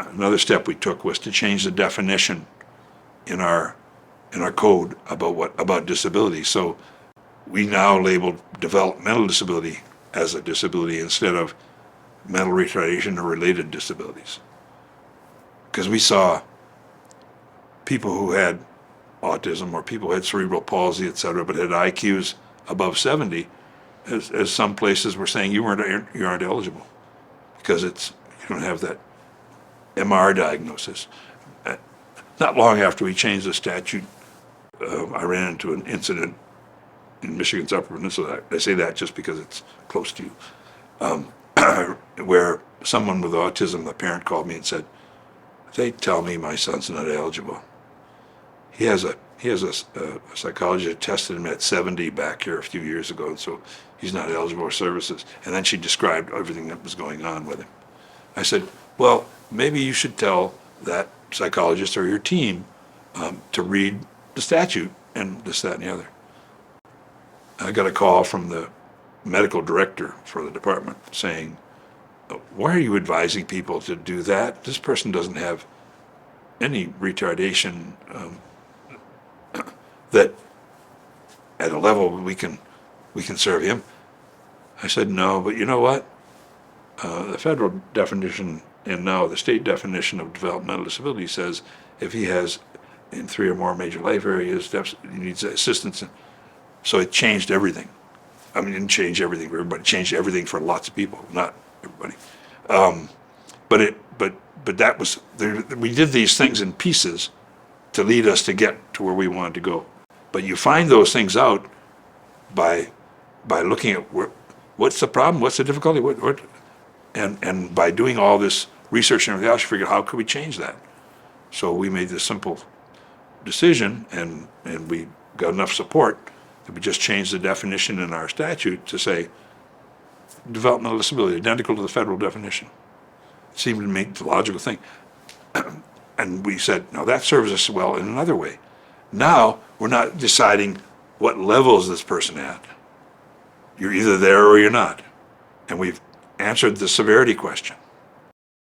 another step we took was to change the definition in our code about disability. So we now label developmental disability as a disability instead of mental retardation or related disabilities. Because we saw people who had autism or people who had cerebral palsy, et cetera, but had IQs above 70, as some places were saying you aren't eligible because you don't have that MR diagnosis. Not long after we changed the statute, I ran into an incident in Michigan South Peninsula. I say that just because it's close to you, where someone with autism, the parent called me and said, "They tell me my son's not eligible. He has a psychologist that tested him at 70 back here a few years ago, and so he's not eligible for services." And then she described everything that was going on with him. I said, "Well, maybe you should tell that psychologist or your team to read the statute and this, that, and the other." I got a call from the medical director for the department saying, "Why are you advising people to do that? This person doesn't have any retardation that at a level we can serve him." I said, "No, but you know what? The federal definition and now the state definition of developmental disability says if he has in 3 or more major life areas, he needs assistance." So it changed everything. I mean, it didn't change everything for everybody. It changed everything for lots of people, not everybody. But that was we did these things in pieces to lead us to get to where we wanted to go. But you find those things out by looking at what's the problem, what's the difficulty, and by doing all this research and everything else, you figure how could we change that. So we made this simple decision, and we got enough support that we just changed the definition in our statute to say developmental disability, identical to the federal definition. It seemed to make the logical thing. And we said, now that serves us well in another way. Now we're not deciding what level is this person at. You're either there or you're not. And we've answered the severity question.